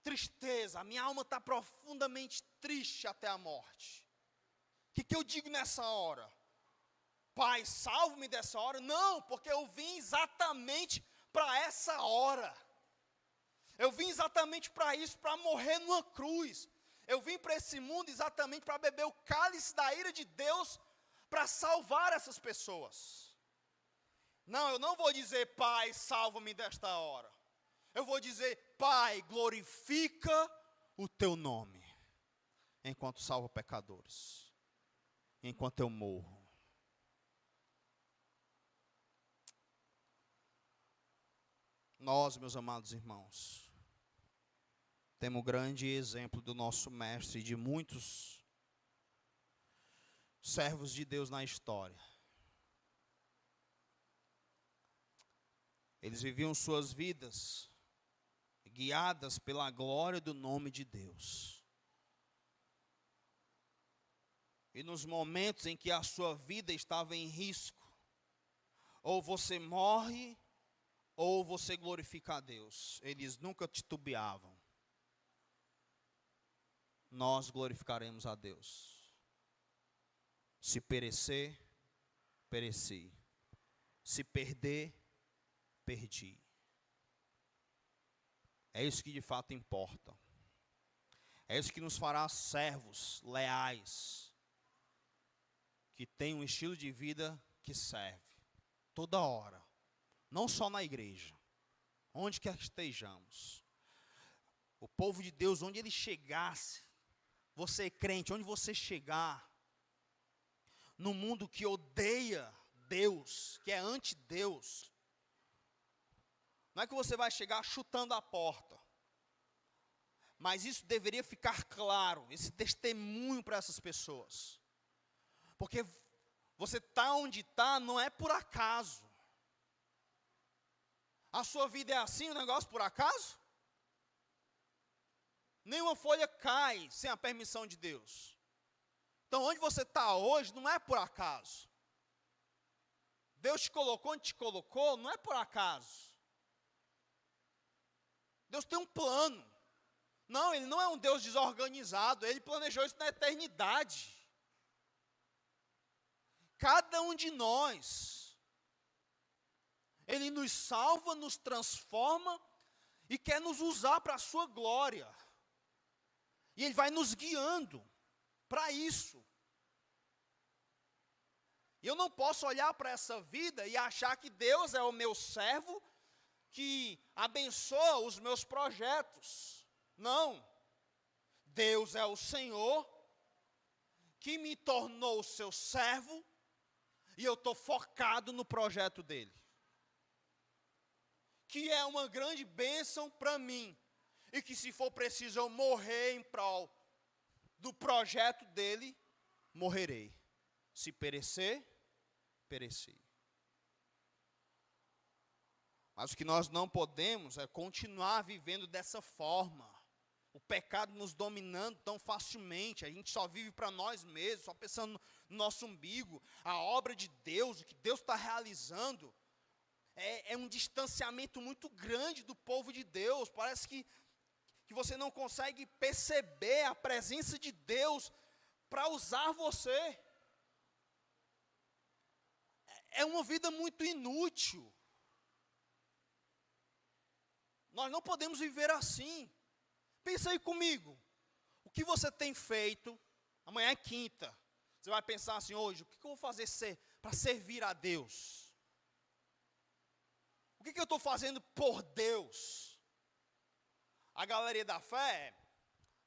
S1: tristeza, a minha alma está profundamente triste até a morte. O que eu digo nessa hora? Pai, salve-me dessa hora? Não, porque eu vim exatamente para essa hora. Eu vim exatamente para isso, para morrer numa cruz. Eu vim para esse mundo exatamente para beber o cálice da ira de Deus, para salvar essas pessoas. Não, eu não vou dizer, Pai, salva-me desta hora. Eu vou dizer, Pai, glorifica o teu nome, enquanto salva pecadores, enquanto eu morro. Nós, meus amados irmãos, temos um grande exemplo do nosso mestre e de muitos servos de Deus na história. Eles viviam suas vidas guiadas pela glória do nome de Deus. E nos momentos em que a sua vida estava em risco, ou você morre, ou você glorifica a Deus? Eles nunca titubeavam. Nós glorificaremos a Deus. Se perecer, pereci. Se perder, perdi. É isso que de fato importa. É isso que nos fará servos leais, que têm um estilo de vida que serve toda hora, não só na igreja, onde quer que estejamos. O povo de Deus, onde ele chegasse, você crente, onde você chegar, no mundo que odeia Deus, que é anti-Deus, não é que você vai chegar chutando a porta, mas isso deveria ficar claro, esse testemunho para essas pessoas, porque você está onde está não é por acaso. A sua vida é assim, o negócio por acaso? Nenhuma folha cai sem a permissão de Deus. Então, onde você está hoje não é por acaso. Deus te colocou onde te colocou, não é por acaso. Deus tem um plano. Não, Ele não é um Deus desorganizado, Ele planejou isso na eternidade. Cada um de nós, Ele nos salva, nos transforma e quer nos usar para a sua glória. E Ele vai nos guiando para isso. E eu não posso olhar para essa vida e achar que Deus é o meu servo, que abençoa os meus projetos. Não. Deus é o Senhor, que me tornou seu servo, e eu estou focado no projeto dele. Que é uma grande bênção para mim. E que se for preciso eu morrer em prol do projeto dele, morrerei. Se perecer, pereci. Mas o que nós não podemos é continuar vivendo dessa forma. O pecado nos dominando tão facilmente. A gente só vive para nós mesmos, só pensando no nosso umbigo. A obra de Deus, o que Deus está realizando, é um distanciamento muito grande do povo de Deus. Parece que você não consegue perceber a presença de Deus para usar você. É uma vida muito inútil. Nós não podemos viver assim. Pensa aí comigo. O que você tem feito? Amanhã é quinta. Você vai pensar assim, hoje, o que eu vou fazer para servir a Deus? O que eu estou fazendo por Deus? A galeria da fé,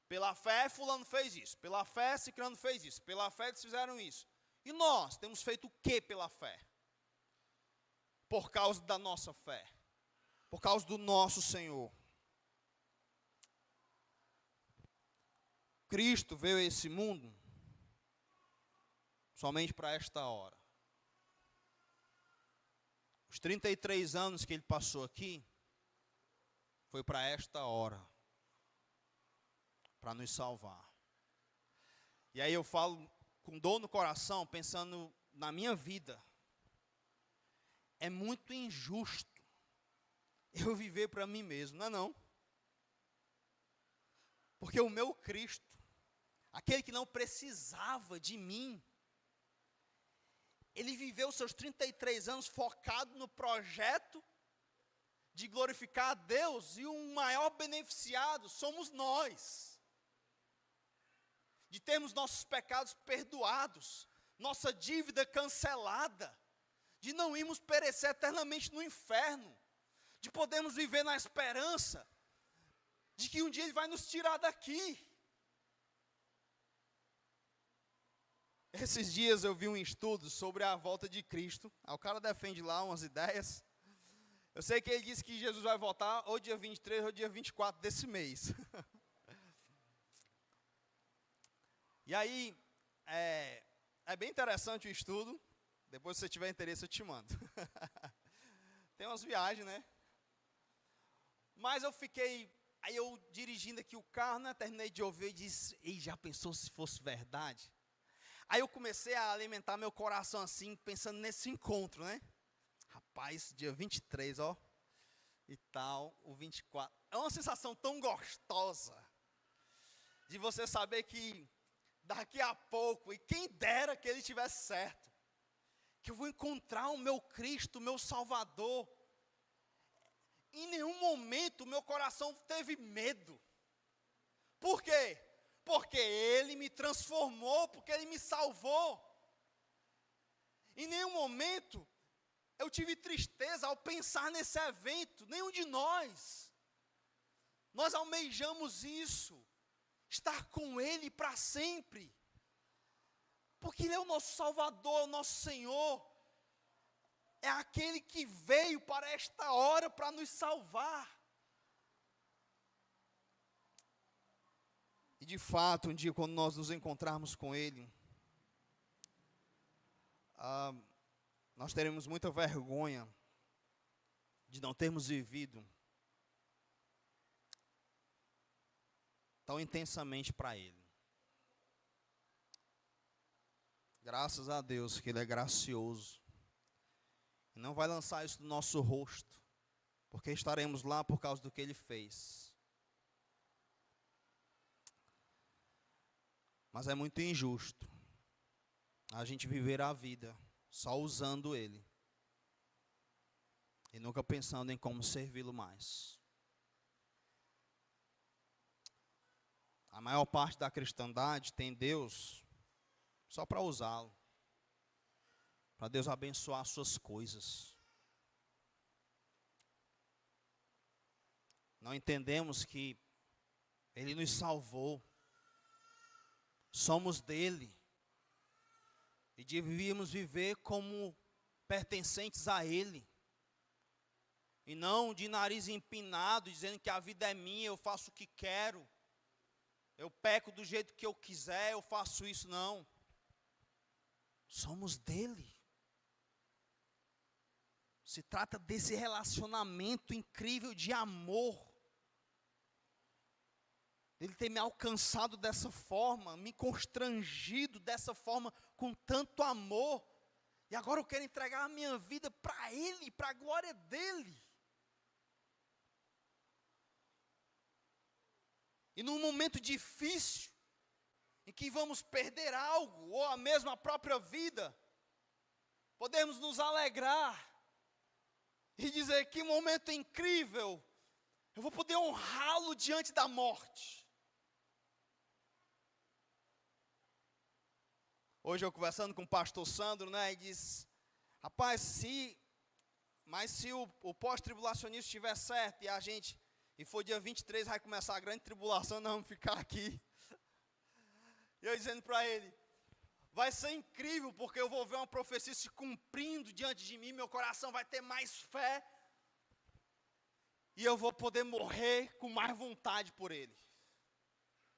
S1: pela fé fulano fez isso, pela fé ciclano fez isso, pela fé eles fizeram isso. E nós temos feito o que pela fé? Por causa da nossa fé, por causa do nosso Senhor. Cristo veio a esse mundo somente para esta hora. Os 33 anos que ele passou aqui, foi para esta hora, para nos salvar. E aí eu falo com dor no coração, pensando na minha vida. É muito injusto eu viver para mim mesmo, não é não? Porque o meu Cristo, aquele que não precisava de mim, ele viveu seus 33 anos focado no projeto de glorificar a Deus, e o maior beneficiado somos nós. De termos nossos pecados perdoados, nossa dívida cancelada, de não irmos perecer eternamente no inferno, de podermos viver na esperança de que um dia Ele vai nos tirar daqui. Esses dias eu vi um estudo sobre a volta de Cristo. O cara defende lá umas ideias. Eu sei que ele disse que Jesus vai voltar ou dia 23 ou dia 24 desse mês. E aí, é bem interessante o estudo. Depois, se você tiver interesse, eu te mando. Tem umas viagens, né? Mas aí eu dirigindo aqui o carro, né, terminei de ouvir e disse, ei, já pensou se fosse verdade? Aí eu comecei a alimentar meu coração assim, pensando nesse encontro, né? Rapaz, dia 23, ó. e tal, o 24. É uma sensação tão gostosa de você saber que daqui a pouco, e quem dera que ele estivesse certo, que eu vou encontrar o meu Cristo, o meu Salvador. Em nenhum momento meu coração teve medo. Por quê? Porque Ele me transformou, porque Ele me salvou. Em nenhum momento eu tive tristeza ao pensar nesse evento, nenhum de nós. Nós almejamos isso, estar com Ele para sempre. Porque Ele é o nosso Salvador, o nosso Senhor. É aquele que veio para esta hora para nos salvar. E de fato, um dia quando nós nos encontrarmos com Ele, nós teremos muita vergonha de não termos vivido tão intensamente para Ele. Graças a Deus que Ele é gracioso. E não vai lançar isso no nosso rosto, porque estaremos lá por causa do que Ele fez. Mas é muito injusto a gente viver a vida só usando Ele e nunca pensando em como servi-lo mais. A maior parte da cristandade tem Deus só para usá-lo, para Deus abençoar suas coisas. Não entendemos que Ele nos salvou, somos dele, e devíamos viver como pertencentes a Ele, e não de nariz empinado, dizendo que a vida é minha, eu faço o que quero, eu peco do jeito que eu quiser, eu faço isso. Não, somos dele. Se trata desse relacionamento incrível de amor, Ele ter me alcançado dessa forma, me constrangido dessa forma, com tanto amor. E agora eu quero entregar a minha vida para Ele, para a glória dEle. E num momento difícil, em que vamos perder algo, ou a mesma própria vida, podemos nos alegrar e dizer: que momento incrível, eu vou poder honrá-lo diante da morte. Hoje eu conversando com o pastor Sandro, e disse: rapaz, se o pós-tribulacionista estiver certo, e for dia 23, vai começar a grande tribulação, nós vamos ficar aqui. E eu dizendo para ele: vai ser incrível, porque eu vou ver uma profecia se cumprindo diante de mim, meu coração vai ter mais fé, e eu vou poder morrer com mais vontade por Ele,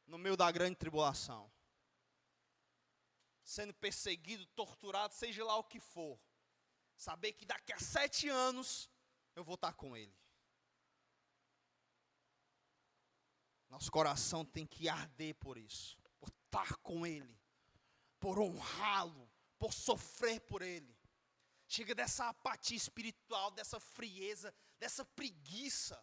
S1: no meio da grande tribulação, sendo perseguido, torturado, seja lá o que for, saber que daqui a 7 anos, eu vou estar com Ele. Nosso coração tem que arder por isso, por estar com Ele, por honrá-lo, por sofrer por Ele. Chega dessa apatia espiritual, dessa frieza, dessa preguiça.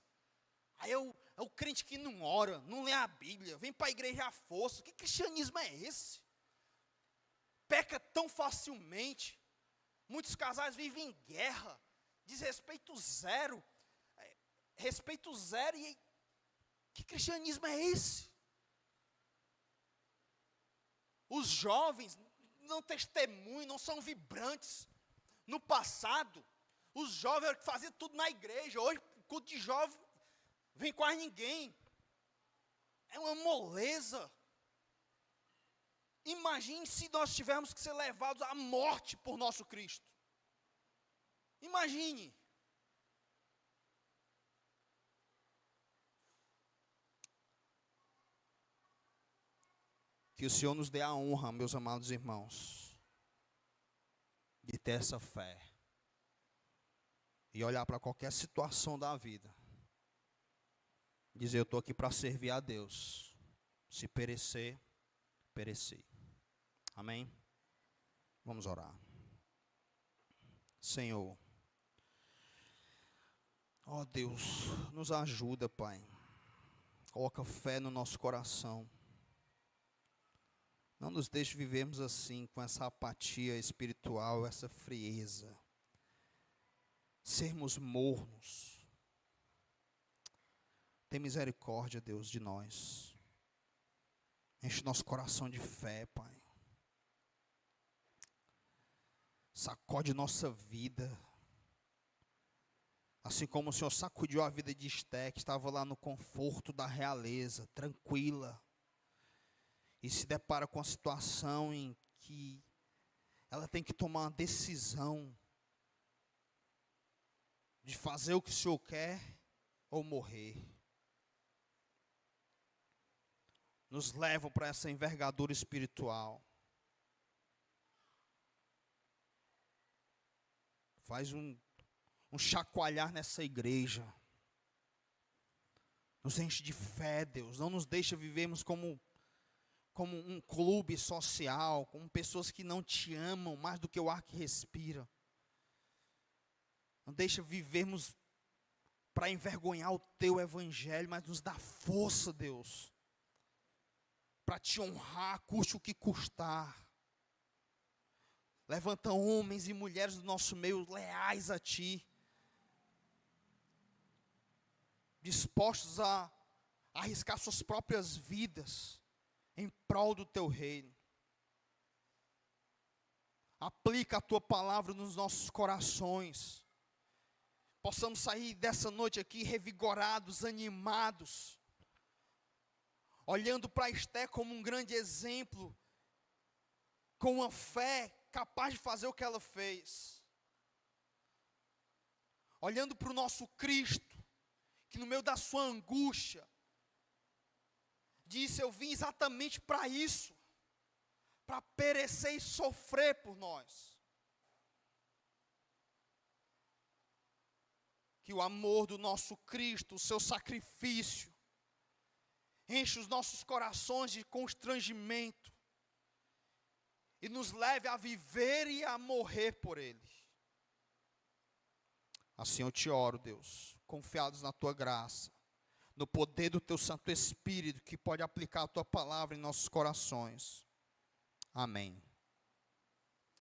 S1: Aí é o crente que não ora, não lê a Bíblia, vem para a igreja à força. Que cristianismo é esse? Peca tão facilmente. Muitos casais vivem em guerra, desrespeito zero, respeito zero. E que cristianismo é esse? Os jovens não testemunham, não são vibrantes. No passado, os jovens faziam tudo na igreja. Hoje, o culto de jovem, vem quase ninguém. É uma moleza. Imagine se nós tivermos que ser levados à morte por nosso Cristo. Imagine. Que o Senhor nos dê a honra, meus amados irmãos, de ter essa fé e olhar para qualquer situação da vida, dizer: eu estou aqui para servir a Deus, se perecer, perecer. Amém? Vamos orar. Senhor, Ó Deus, nos ajuda, Pai. Coloca fé no nosso coração. Não nos deixe vivermos assim, com essa apatia espiritual, essa frieza. Sermos mornos. Tem misericórdia, Deus, de nós. Enche nosso coração de fé, Pai. Sacode nossa vida. Assim como o Senhor sacudiu a vida de Esté, que estava lá no conforto da realeza, tranquila. E se depara com a situação em que ela tem que tomar uma decisão de fazer o que o Senhor quer ou morrer. Nos leva para essa envergadura espiritual. Faz um chacoalhar nessa igreja. Nos enche de fé, Deus. Não nos deixa vivermos como um clube social, como pessoas que não te amam mais do que o ar que respira. Não deixa vivermos para envergonhar o teu evangelho, mas nos dá força, Deus, para te honrar, custe o que custar. Levanta homens e mulheres do nosso meio leais a ti, dispostos a arriscar suas próprias vidas em prol do teu reino. Aplica a tua palavra nos nossos corações. Possamos sair dessa noite aqui revigorados, animados, olhando para Esté como um grande exemplo, com uma fé capaz de fazer o que ela fez. Olhando para o nosso Cristo, que no meio da sua angústia, disse: eu vim exatamente para isso, para perecer e sofrer por nós. Que o amor do nosso Cristo, o seu sacrifício, enche os nossos corações de constrangimento e nos leve a viver e a morrer por Ele. Assim eu te oro, Deus, confiados na tua graça, no poder do teu Santo Espírito, que pode aplicar a tua palavra em nossos corações. Amém.